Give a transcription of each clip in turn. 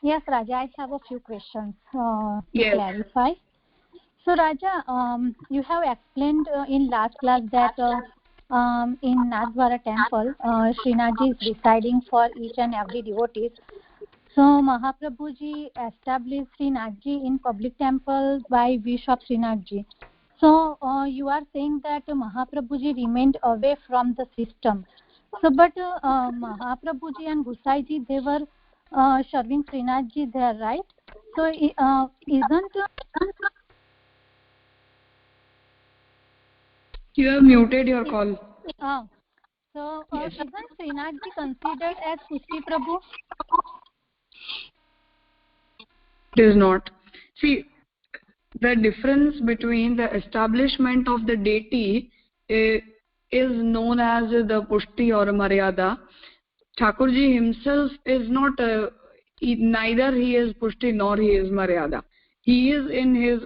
Yes, Raja, I have a few questions to clarify. So, Raja, you have explained in last class that in Nathdwara temple, Srinathji is deciding for each and every devotee. So, Mahaprabhuji established Srinathji in public temple by wish of Srinathji. So, you are saying that Mahaprabhuji remained away from the system. So, but Mahaprabhuji and Gusaiji, they were serving Srinathji there, right? So, isn't... You have muted your call. So, yes. Isn't Srinathji considered as Pushti Prabhu? It is not. See, the difference between the establishment of the deity is known as the Pushti or Maryada. Thakurji himself is not, neither he is Pushti nor he is Maryada. He is in his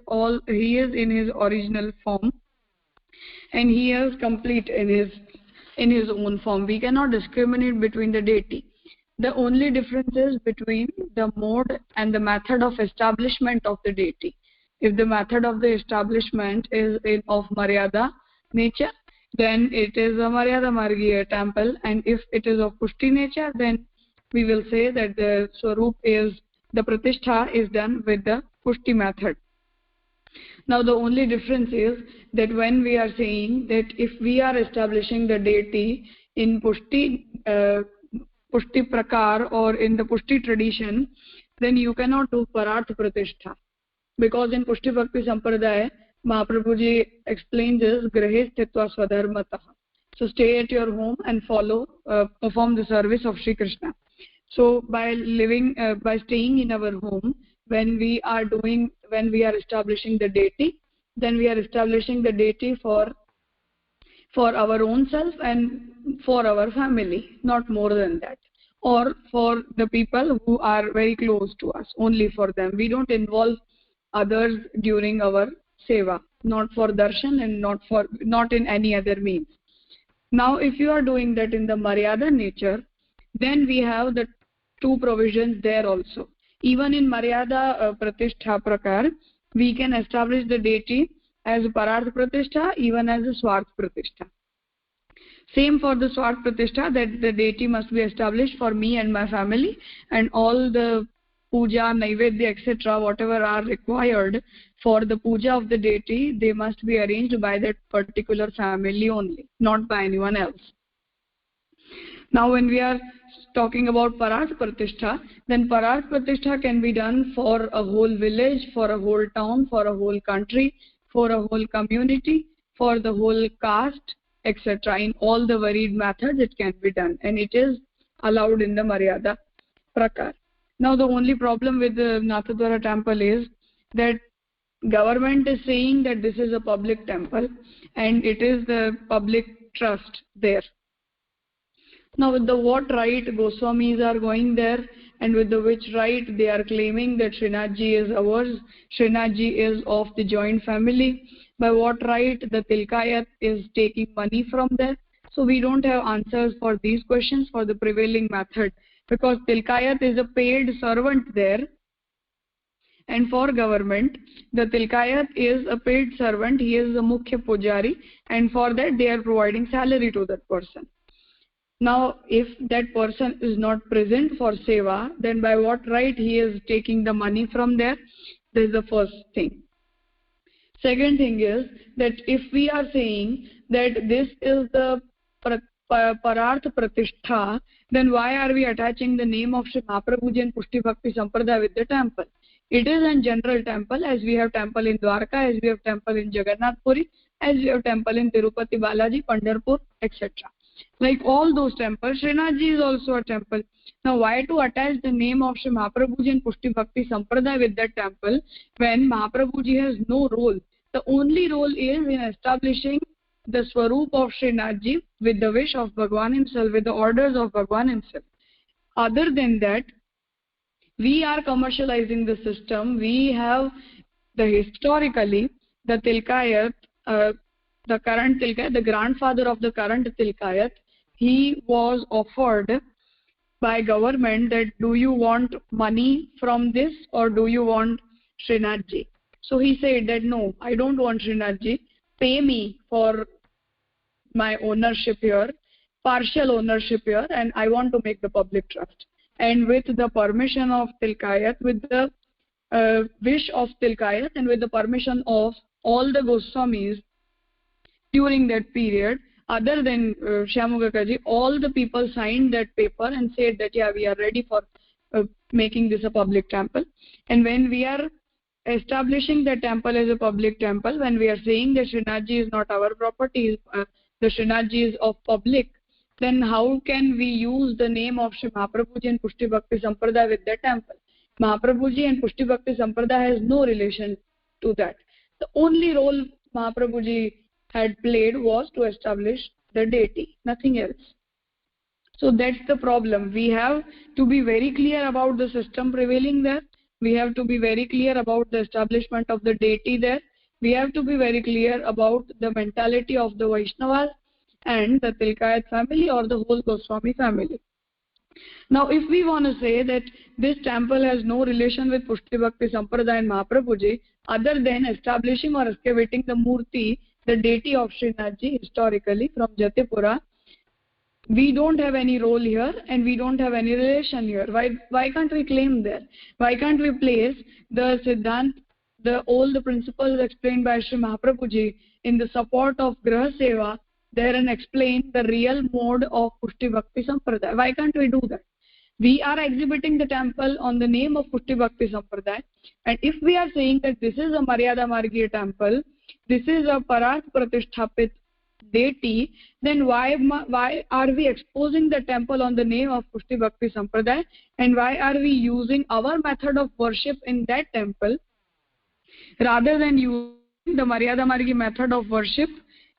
original form, and he is complete in his own form. We cannot discriminate between the deity. The only difference is between the mode and the method of establishment of the deity. If the method of the establishment is of Maryada nature, then it is a Maryada Margiya temple, and if it is of Pushti nature, then we will say that the Swarup is, the Pratishtha is done with the Pushti method. Now the only difference is that when we are saying that if we are establishing the deity in Pushti Prakar or in the Pushti tradition, then you cannot do Parartha Pratishtha. Because in Pushtibhakti Sampradaya, Mahaprabhuji explains this, Grahe Sthitva Swadharmatah. So stay at your home and perform the service of Sri Krishna. So by staying in our home, when we are establishing the deity, then we are establishing the deity for our own self and for our family, not more than that, or for the people who are very close to us, only for them. We don't involve others during our seva, not for darshan and not in any other means. Now if you are doing that in the Maryada nature, then we have the two provisions there also. Even in Maryada Pratishtha Prakar, we can establish the deity as Parartha Pratishtha, even as a Swarth Pratishtha. Same for the Swarth Pratishtha, that the deity must be established for me and my family, and all the puja, naivedya, etc., whatever are required for the puja of the deity, they must be arranged by that particular family only, not by anyone else. Now when we are talking about Parartha Pratishtha, then Parartha Pratishtha can be done for a whole village, for a whole town, for a whole country, for a whole community, for the whole caste, etc. In all the varied methods it can be done, and it is allowed in the Maryada Prakar. Now the only problem with the Nathdwara temple is that government is saying that this is a public temple and it is the public trust there. Now with the what right Goswamis are going there, and with the which right they are claiming that Srinathji is ours, Srinathji is of the joint family, by what right the Tilkayat is taking money from there? So we don't have answers for these questions for the prevailing method, because Tilkayat is a paid servant there, and for government the Tilkayat is a paid servant, he is the Mukhya Pujari, and for that they are providing salary to that person. Now if that person is not present for seva, then by what right he is taking the money from there? This is the first thing. Second thing is that if we are saying that this is the Parartha Pratishtha, then why are we attaching the name of Sri Mahaprabhuji and Pushtibhakti Sampradaya with the temple? It is a general temple, as we have temple in Dwarka, as we have temple in Jagannath Puri, as we have temple in Tirupati Balaji, Pandharpur, etc. Like all those temples, Srinathji is also a temple. Now why to attach the name of Sri Mahaprabhuji and Pushtibhakti Sampradaya with that temple when Mahaprabhuji has no role? The only role is in establishing the Swarup of Srinathji with the wish of Bhagwan himself, with the orders of Bhagwan himself. Other than that, we are commercializing the system. We have historically the Tilkayat, the current Tilkayat, the grandfather of the current Tilkayat, he was offered by government that do you want money from this or do you want Srinathji? So he said that no, I don't want Srinathji. Pay me for my ownership here, partial ownership here, and I want to make the public trust. And with the permission of Tilkayat, with the wish of Tilkayat, and with the permission of all the Goswamis during that period, other than Shyamugakaji, all the people signed that paper and said that yeah, we are ready for making this a public temple. And when we are establishing the temple as a public temple, when we are saying that Srinathji is not our property, the Srinathji is of public, then how can we use the name of Sri Mahaprabhuji and Pushtibhakti Sampradaya with the temple? Mahaprabhuji and Pushtibhakti Sampradaya has no relation to that. The only role Mahaprabhuji had played was to establish the deity, nothing else. So that's the problem. We have to be very clear about the system prevailing there. We have to be very clear about the establishment of the deity there. We have to be very clear about the mentality of the Vaishnavas and the Tilkayat family or the whole Goswami family. Now, if we want to say that this temple has no relation with Pushtibhakti Sampradaya and Mahaprabhuji, other than establishing or excavating the Murti, the deity of Srinathji historically from Jatipura, we don't have any role here and we don't have any relation here. Why can't we claim there? Why can't we place the Siddhant, all the principles explained by Sri Mahaprabhuji in the support of Graha Seva there and explain the real mode of Pushtibhakti Sampradaya? Why can't we do that? We are exhibiting the temple on the name of Pushtibhakti Sampradaya, and if we are saying that this is a Maryada Margiya temple, this is a Parat Pratisthapit deity, then why are we exposing the temple on the name of Pushtibhakti Sampradaya, and why are we using our method of worship in that temple rather than using the Maryada Margi method of worship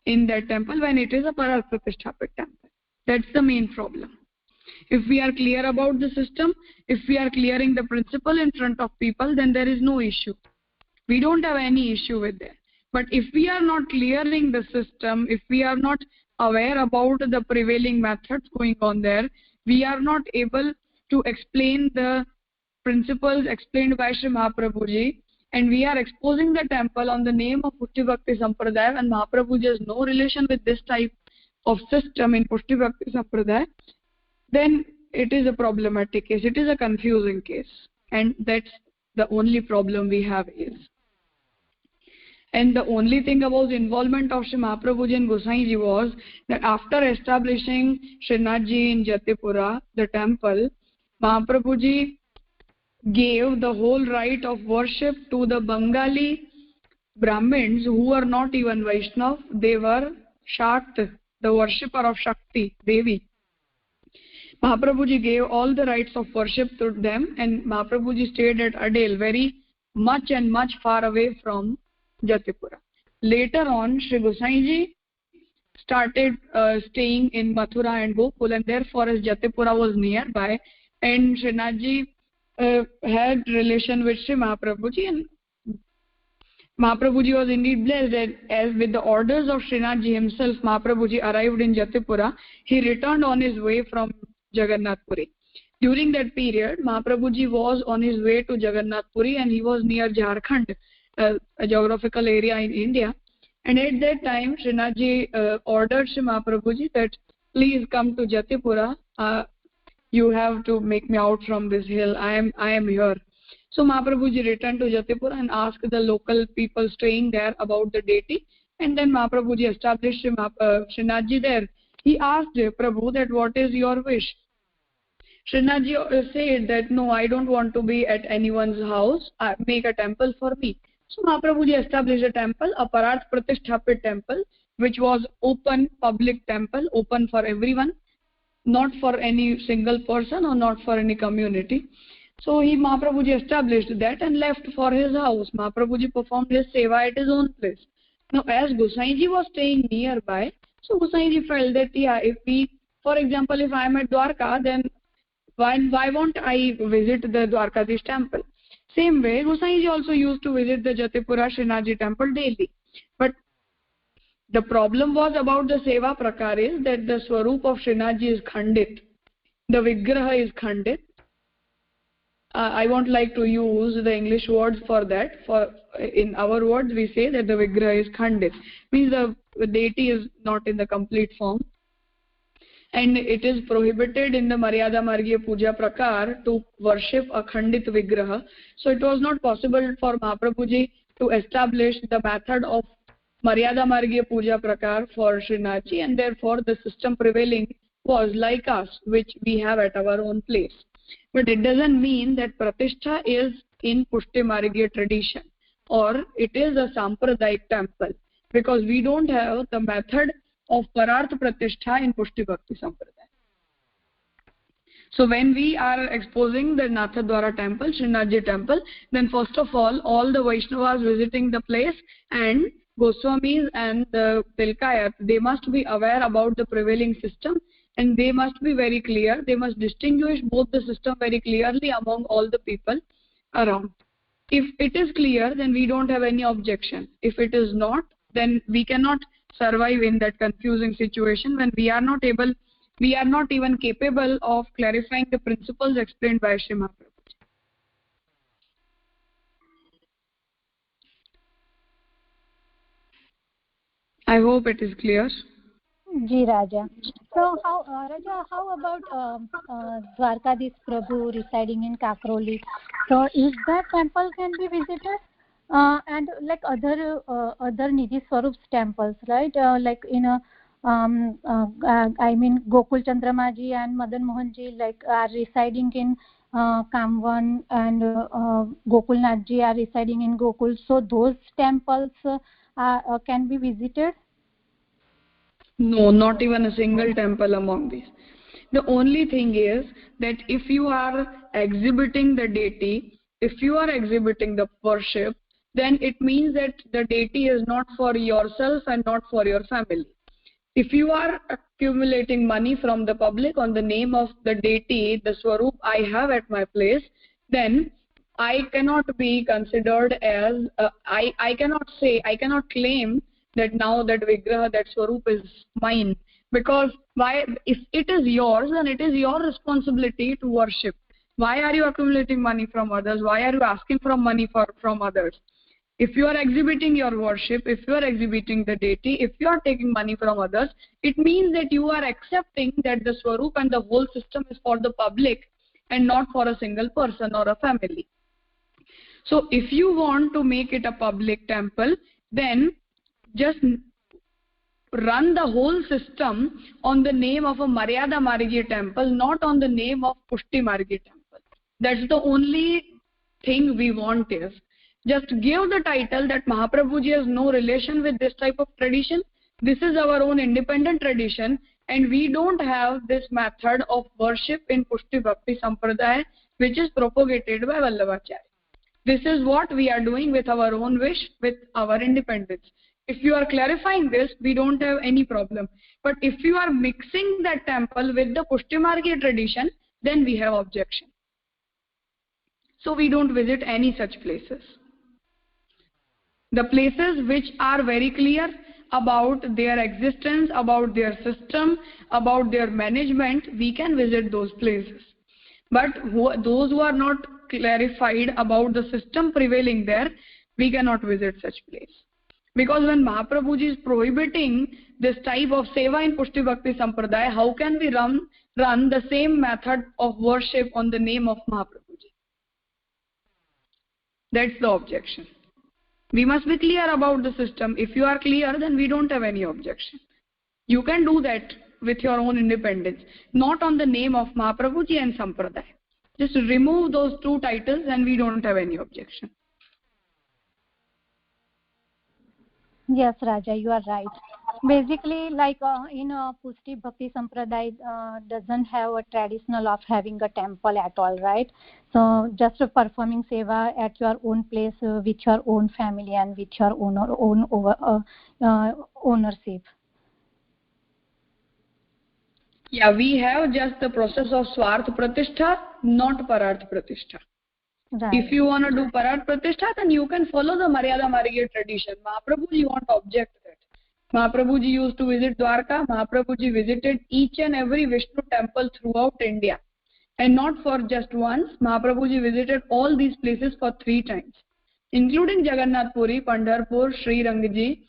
in that temple when it is a Parat Pratisthapit temple? That's the main problem. If we are clear about the system, if we are clearing the principle in front of people, then there is no issue. We don't have any issue with that. But if we are not clearing the system, if we are not aware about the prevailing methods going on there, we are not able to explain the principles explained by Sri Mahaprabhuji, and we are exposing the temple on the name of Pushtibhakti Sampradaya, and Mahaprabhuji has no relation with this type of system in Pushtibhakti Sampradaya, then it is a problematic case, it is a confusing case, and that's the only problem we have is. And the only thing about involvement of Sri Mahaprabhuji and Gosaiji was that after establishing Srinathji in Jatipura, the temple, Mahaprabhuji gave the whole right of worship to the Bengali Brahmins who were not even Vaishnav. They were Shakt, the worshipper of Shakti, Devi. Mahaprabhuji gave all the rights of worship to them, and Mahaprabhuji stayed at Adel, very much far away from Jatipura. Later on, Sri Gosaiji started staying in Mathura and Gokul, and therefore as Jatipura was nearby, and Srinathji had relation with Sri Mahaprabhuji, and Mahaprabhuji was indeed blessed that as with the orders of Srinathji himself, Mahaprabhuji arrived in Jatipura. He returned on his way from Jagannath Puri. During that period, Mahaprabhuji was on his way to Jagannath Puri, and he was near Jharkhand, a geographical area in India. And at that time, Srinathji ordered Sri Mahaprabhuji that please come to Jatipura. You have to make me out from this hill. I am here. So Mahaprabhuji returned to Jatipura and asked the local people staying there about the deity. And then Mahaprabhuji established Srinathji there. He asked Prabhu that what is your wish? Srinathji said that no, I don't want to be at anyone's house. Make a temple for me. So Mahaprabhuji established a temple, a Parat Pratisthapit temple, which was open, public temple, open for everyone, not for any single person or not for any community. So Mahaprabhuji established that and left for his house. Mahaprabhuji performed his seva at his own place. Now, as Gosaiji was staying nearby, so Gosaiji felt that, yeah, if we, for example, if I am at Dwarka, then why won't I visit the Dwarkadish temple? Same way, Gosaiji also used to visit the Jatipura Srinathji temple daily. But the problem was about the seva prakar is that the Swarup of Srinathji is Khandit. the Vigraha is Khandit. I won't like to use the English words for that. In our words, we say that the Vigraha is Khandit. Means the deity is not in the complete form. And it is prohibited in the Maryada Margiya Puja Prakar to worship a Khandit Vigraha. So it was not possible for Mahaprabhuji to establish the method of Maryada Margiya Puja Prakar for Srinathji, and therefore the system prevailing was like us, which we have at our own place. But it doesn't mean that Pratishtha is in Pushti Margiya tradition or it is a Sampradayik temple, because we don't have the method of Pararth Pratishtha in Pushtibhakti Sampradaya. So when we are exposing the Nathadwara temple, Srinathji temple, then first of all the Vaishnavas visiting the place and Goswamis and the Tilkayat, they must be aware about the prevailing system, and they must be very clear. They must distinguish both the system very clearly among all the people around. If it is clear, then we don't have any objection. If it is not, then we cannot survive in that confusing situation when we are not even capable of clarifying the principles explained by Sri Mahaprabhu. I hope it is clear. Ji Raja. So how about Dwarkadhish Prabhu residing in Kakroli? So is that temple can be visited? And like other Nidhi Swarups temples, right? Like in I mean Gokul Chandramaji and Madan Mohanji like are residing in Kamwan, and Gokul Nathji are residing in Gokul. So those temples can be visited? No, not even a single temple among these. The only thing is that if you are exhibiting the deity, if you are exhibiting the worship, then it means that the deity is not for yourself and not for your family. If you are accumulating money from the public on the name of the deity, the Swarup I have at my place, then I cannot be considered as, I cannot claim that now that Vigraha, that Swarup is mine. Because why? If it is yours, then it is your responsibility to worship. Why are you accumulating money from others? Why are you asking for money from others? If you are exhibiting your worship, if you are exhibiting the deity, if you are taking money from others, it means that you are accepting that the Swarup and the whole system is for the public and not for a single person or a family. So if you want to make it a public temple, then just run the whole system on the name of a Maryada Margiya temple, not on the name of Pushti Margiya temple. That's the only thing we want is, just give the title that Mahaprabhuji has no relation with this type of tradition. This is our own independent tradition, and we don't have this method of worship in Pushti Bhakti Sampradaya, which is propagated by Vallabhacharya. This is what we are doing with our own wish, with our independence. If you are clarifying this, we don't have any problem. But if you are mixing that temple with the Pushti Margiya tradition, then we have objection. So we don't visit any such places. The places which are very clear about their existence, about their system, about their management, we can visit those places. But those who are not clarified about the system prevailing there, we cannot visit such place. Because when Mahaprabhuji is prohibiting this type of seva in Pushti Bhakti Sampradaya, how can we run the same method of worship on the name of Mahaprabhuji? That's the objection. We must be clear about the system. If you are clear, then we don't have any objection. You can do that with your own independence, not on the name of Mahaprabhuji and Sampradaya. Just remove those two titles and we don't have any objection. Yes, Raja, you are right. Basically, like in Pushti Bhakti Sampradaya doesn't have a traditional of having a temple at all, right? So just performing seva at your own place with your own family and with your own ownership. Yeah, we have just the process of Swarth Pratishtha, not Pararth Pratishtha. Right. If you want to do Pararth Pratishtha, then you can follow the Maryada Margiya tradition. Mahaprabhuji won't object that. Mahaprabhuji used to visit Dwarka. Mahaprabhuji visited each and every Vishnu temple throughout India. And not for just once. Mahaprabhuji visited all these places for 3 times, including Jagannath Puri, Pandharpur, Sri Rangji,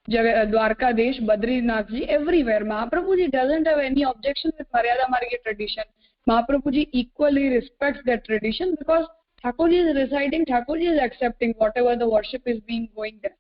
Dwarka Desh, Badrinathji, everywhere. Mahaprabhuji doesn't have any objection with Maryada Margya tradition. Mahaprabhuji equally respects that tradition because Thakurji is residing, Thakurji is accepting whatever the worship is being going there.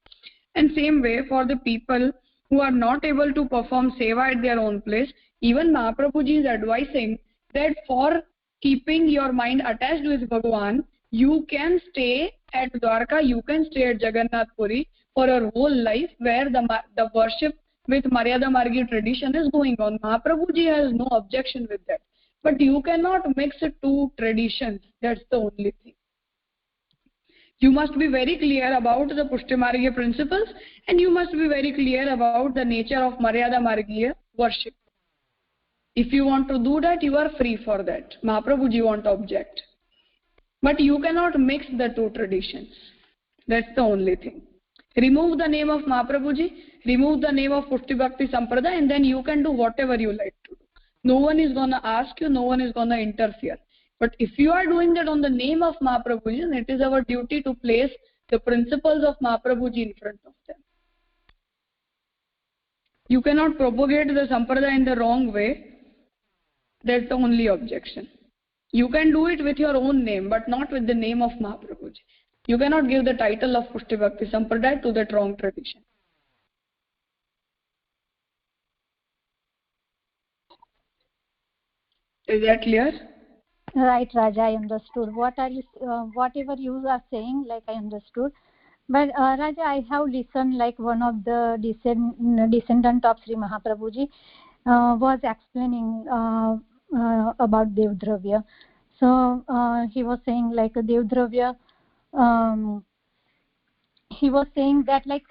And same way for the people who are not able to perform seva at their own place, even Mahaprabhuji is advising that for keeping your mind attached with Bhagavan, you can stay at Dwarka, you can stay at Jagannath Puri for your whole life, where the worship with Maryada Margya tradition is going on. Mahaprabhuji has no objection with that. But you cannot mix 2 traditions. That's the only thing. You must be very clear about the Pushti Margya principles, and you must be very clear about the nature of Maryada Margya worship. If you want to do that, you are free for that. Mahaprabhuji won't object. But you cannot mix the 2 traditions. That's the only thing. Remove the name of Mahaprabhuji, remove the name of Pushtibhakti Sampradaya, and then you can do whatever you like to do. No one is going to ask you, no one is going to interfere. But if you are doing that on the name of Mahaprabhuji, then it is our duty to place the principles of Mahaprabhuji in front of them. You cannot propagate the Sampradaya in the wrong way. That's the only objection. You can do it with your own name, but not with the name of Mahaprabhuji. You cannot give the title of Pushtibhakti Sampradaya to that wrong tradition. Is that clear? Right, Raja, I understood. Whatever you are saying, like I understood. But Raja, I have listened, like one of the descendant of Sri Mahaprabhuji was explaining about Devdravya. So he was saying like Devdravya, he was saying that like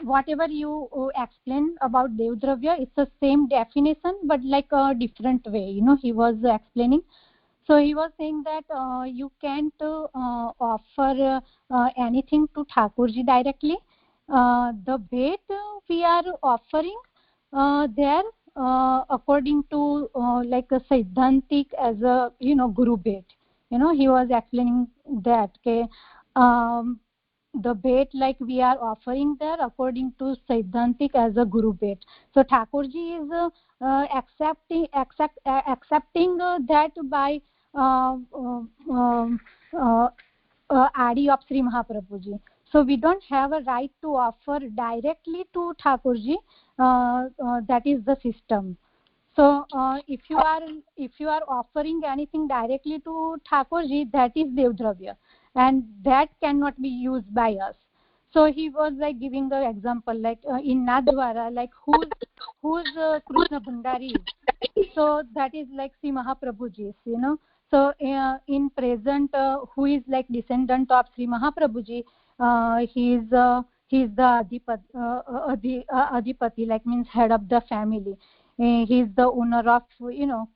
whatever you explain about Devdravya, it's the same definition but like a different way, he was explaining. So he was saying that you can't offer anything to Thakurji directly. The bait we are offering there according to like a Siddhantik as a Guru bait. He was explaining that the bait like we are offering there according to Siddhantik as a Guru bait. So Thakurji is accepting that by Adi of Sri Mahaprabhuji. So we don't have a right to offer directly to Thakurji. That is the system. So if you are offering anything directly to Thakurji, that is Devdravya, and that cannot be used by us. So he was like giving the example like in Nadwara, like who's Krishna Bhandari. So that is like Sri Mahaprabhuji, So in present, who is like descendant of Sri Mahaprabhuji, he is the Adhipati, like means head of the family. He is the owner of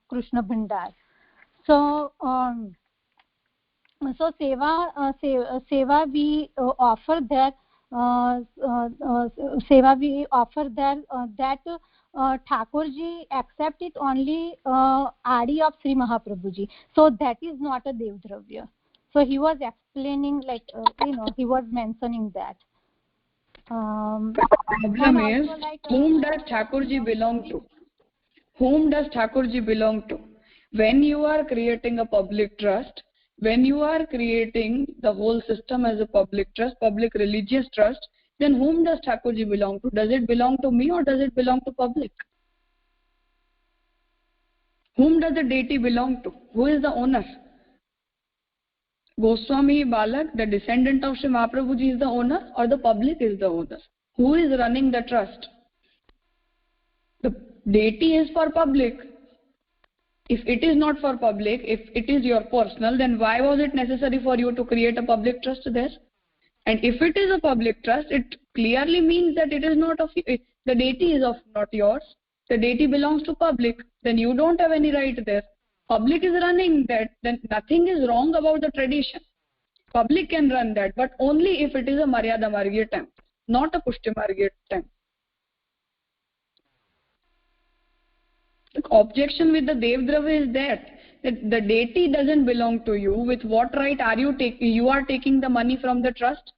Krishna Bhandar. So so seva we offer there. Seva we offer there that Thakurji accept it only Adi of Sri Mahaprabhuji. So that is not a Devdravya. So he was explaining like he was mentioning that. The problem is whom does Thakurji belong to? Whom does Thakurji belong to? When you are creating a public trust, when you are creating the whole system as a public trust, public religious trust, then whom does Thakurji belong to? Does it belong to me or does it belong to public? Whom does the deity belong to? Who is the owner? Goswami Balak, the descendant of Sri Mahaprabhuji, is the owner or the public is the owner? Who is running the trust? The deity is for public. If it is not for public, if it is your personal, then why was it necessary for you to create a public trust there? And if it is a public trust, it clearly means that it is not of you. The deity is not yours. The deity belongs to public. Then you don't have any right there. Public is running that. Then nothing is wrong about the tradition. Public can run that, but only if it is a Maryada Margya temple, not a Pushti Margya temple. The objection with the Devdrava is that the deity doesn't belong to you. With what right are you taking? You are taking the money from the trust.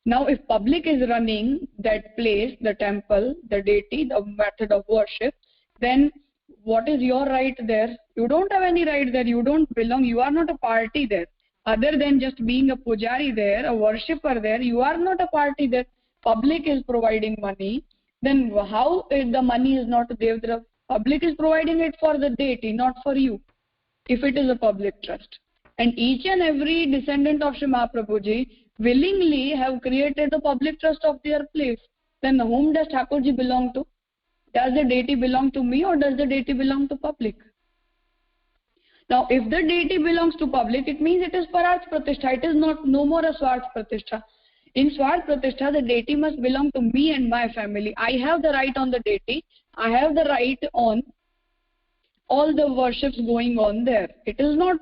Now, if public is running that place, the temple, the deity, the method of worship, then what is your right there? You don't have any right there. You don't belong. You are not a party there. Other than just being a pujari there, a worshipper there, you are not a party there. Public is providing money. Then how if the money is not a Devdrava? Public is providing it for the deity, not for you, if it is a public trust. And each and every descendant of Sri Mahaprabhuji willingly have created the public trust of their place. Then whom does Thakurji belong to? Does the deity belong to me or does the deity belong to public? Now, if the deity belongs to public, it means it is Pararth Pratishtha. It is no more a Swarth Pratishtha. In Swarth Pratishtha, the deity must belong to me and my family. I have the right on the deity. I have the right on all the worships going on there. It is not,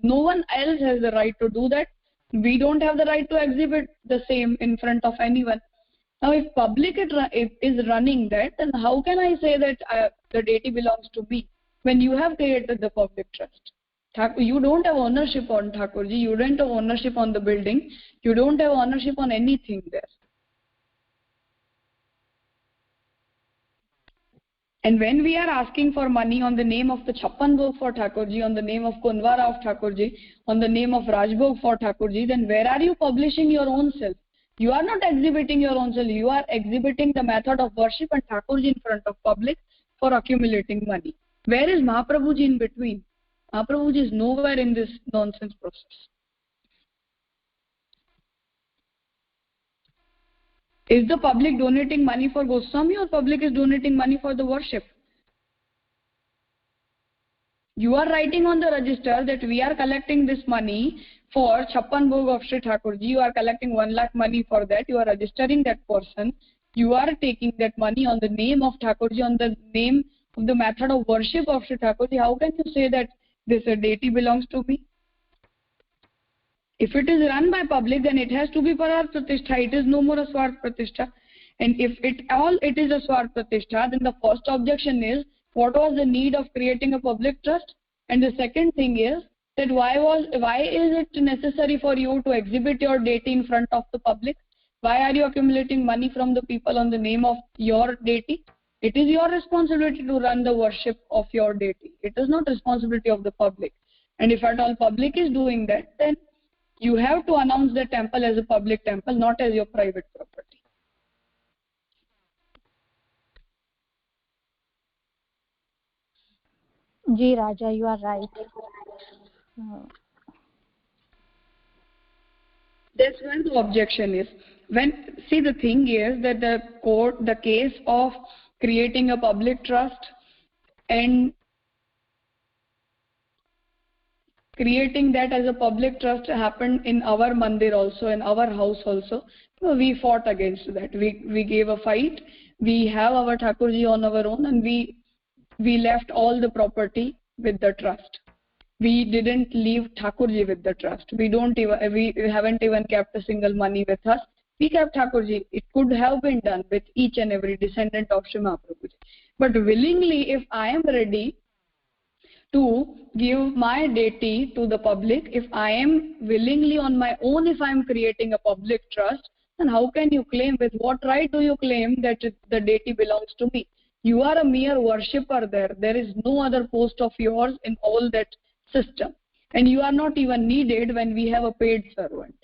no one else has the right to do that. We don't have the right to exhibit the same in front of anyone. Now, if public is running that, then how can I say that the deity belongs to me when you have created the public trust? You don't have ownership on Thakurji, you don't have ownership on the building, you don't have ownership on anything there. And when we are asking for money on the name of the Chappan Bhog for Thakurji, on the name of Kunwara of Thakurji, on the name of Rajbhog for Thakurji, then where are you publishing your own self? You are not exhibiting your own self, you are exhibiting the method of worship and Thakurji in front of public for accumulating money. Where is Mahaprabhuji in between? Mahaprabhuji is nowhere in this nonsense process. Is the public donating money for Goswami or public is donating money for the worship? You are writing on the register that we are collecting this money for Chappan Bhog of Sri Thakurji. You are collecting 1 lakh money for that. You are registering that person. You are taking that money on the name of Thakurji, on the name of the method of worship of Sri Thakurji. How can you say that this deity belongs to me? If it is run by public, then it has to be Pararth Pratishtha. It is no more a Swarth Pratishtha. And if it is a Swarth Pratishtha, then the first objection is, what was the need of creating a public trust? And the second thing is that why is it necessary for you to exhibit your deity in front of the public? Why are you accumulating money from the people on the name of your deity? It is your responsibility to run the worship of your deity. It is not responsibility of the public. And if at all public is doing that, then you have to announce the temple as a public temple, not as your private property. Ji Raja, you are right. That's where the objection is. See, the thing is that the case of creating a public trust and creating that as a public trust happened in our mandir also, in our house also. So we fought against that. We gave a fight. We have our Thakurji on our own, and we left all the property with the trust. We didn't leave Thakurji with the trust. We haven't even kept a single money with us. We kept Thakurji. It could have been done with each and every descendant of Sri Mahaprabhuji. But willingly, if I am ready to give my deity to the public, if I am willingly on my own, if I am creating a public trust, then how can you claim, with what right do you claim that the deity belongs to me? You are a mere worshipper there. There is no other post of yours in all that system. And you are not even needed when we have a paid servant.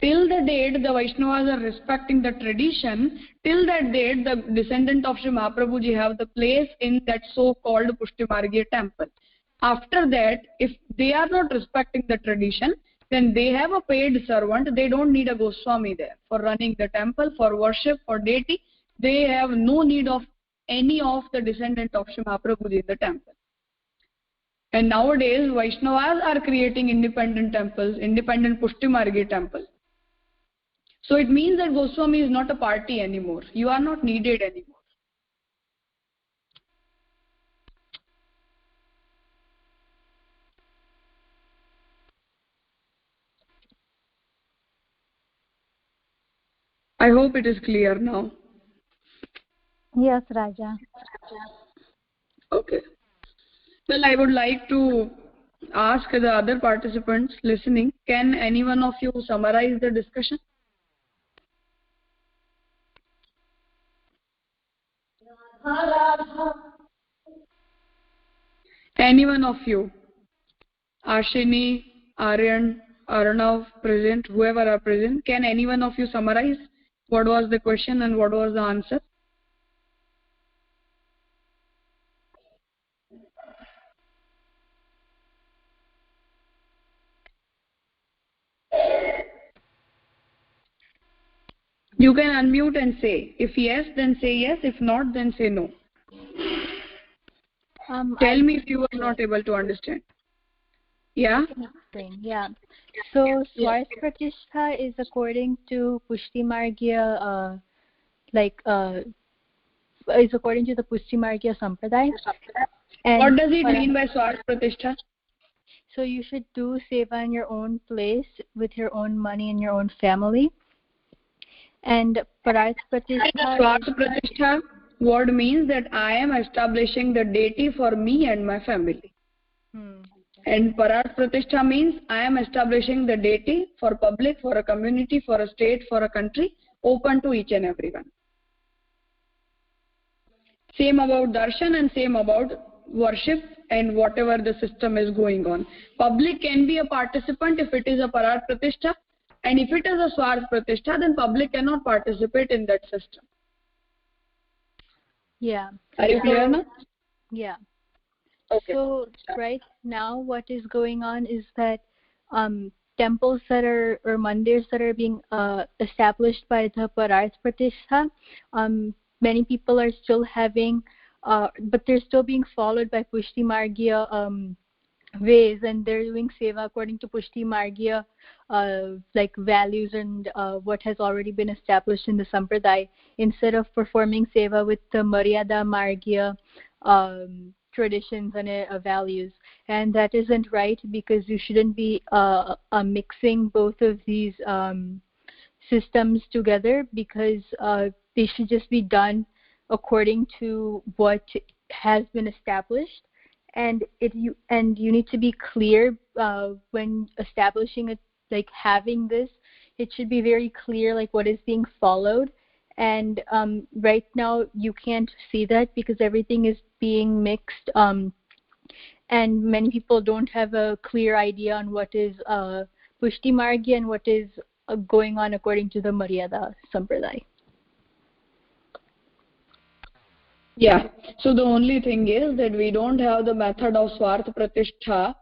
Till the date the Vaishnavas are respecting the tradition, till that date the descendant of Sri Mahaprabhuji have the place in that so-called Pushtimargya temple. After that, if they are not respecting the tradition, then they have a paid servant. They don't need a Goswami there for running the temple, for worship, for deity. They have no need of any of the descendant of Sri Mahaprabhuji in the temple. And nowadays, Vaishnavas are creating independent temples, independent Pushtimargya temple. So it means that Goswami is not a party anymore. You are not needed anymore. I hope it is clear now. Yes, Raja. Okay. Well, I would like to ask the other participants listening, can any one of you summarize the discussion? Any one of you? Ashini, Aryan, Arnav present, whoever are present, can any one of you summarize what was the question and what was the answer? You can unmute and say. If yes, then say yes. If not, then say no. Tell me if you are not able to understand. Yeah? Yeah. So, Swarth Pratishtha is according to Pushtimargya, is according to the Pushtimargya Sampradaya. And what does it mean by Swarth Pratishtha? So you should do seva in your own place with your own money and your own family. And Pararth Pratishtha. Swarth Pratishtha word means that I am establishing the deity for me and my family. And Pararth Pratishtha means I am establishing the deity for public, for a community, for a state, for a country, open to each and everyone. Same about darshan and same about worship and whatever the system is going on. Public can be a participant if it is a Pararth Pratishtha, and if it is a Swarth Pratishtha, then public cannot participate in that system. Yeah. Are you clear now? Yeah. Okay. So right now what is going on is that temples that are, or mandirs that are being established by the Pararth Pratishtha, many people are still having, but they're still being followed by Pushtimargya ways, and they're doing seva according to Pushtimargya like values and what has already been established in the Sampradaya, instead of performing seva with the Maryada Margya traditions and values. And that isn't right, because you shouldn't be mixing both of these systems together, because they should just be done according to what has been established. And you need to be clear when establishing it, like having this, it should be very clear like what is being followed. And right now you can't see that because everything is being mixed, and many people don't have a clear idea on what is Pushti Margya and what is going on according to the Maryada Sampradaya. Yeah, so the only thing is that we don't have the method of Swarth Pratishtha,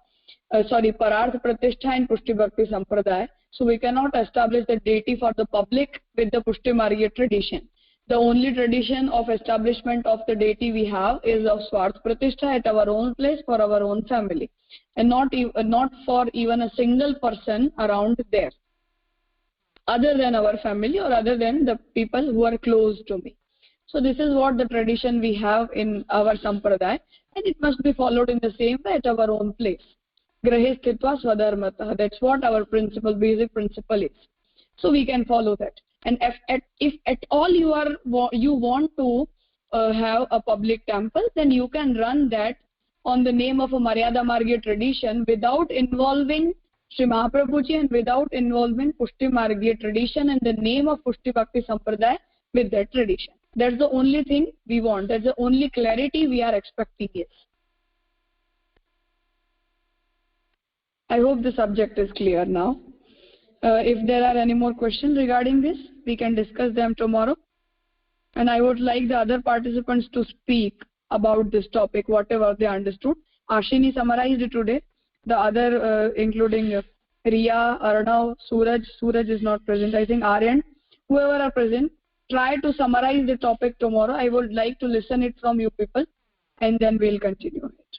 Pararth Pratishtha in Pushtibhakti Sampradaya. So we cannot establish the deity for the public with the Pushtimargya tradition. The only tradition of establishment of the deity we have is of Swarth Pratishtha at our own place for our own family, and not for even a single person around there, other than our family or other than the people who are close to me. So this is what the tradition we have in our Sampradaya, and it must be followed in the same way at our own place. Grahe sthitva swadharmatah. That's what our basic principle is. So we can follow that. And if at all you want to have a public temple, then you can run that on the name of a Maryada Margya tradition without involving Sri Mahaprabhuji and without involving Pushti Margya tradition and the name of Pushti Bhakti Sampradaya with that tradition. That's the only thing we want. That's the only clarity we are expecting here. I hope the subject is clear now. If there are any more questions regarding this, we can discuss them tomorrow. And I would like the other participants to speak about this topic, whatever they understood. Ashini summarized it today. The other, including Riya, Arnav, Suraj is not present. I think Aryan, whoever are present, try to summarize the topic tomorrow. I would like to listen it from you people, and then we'll continue it.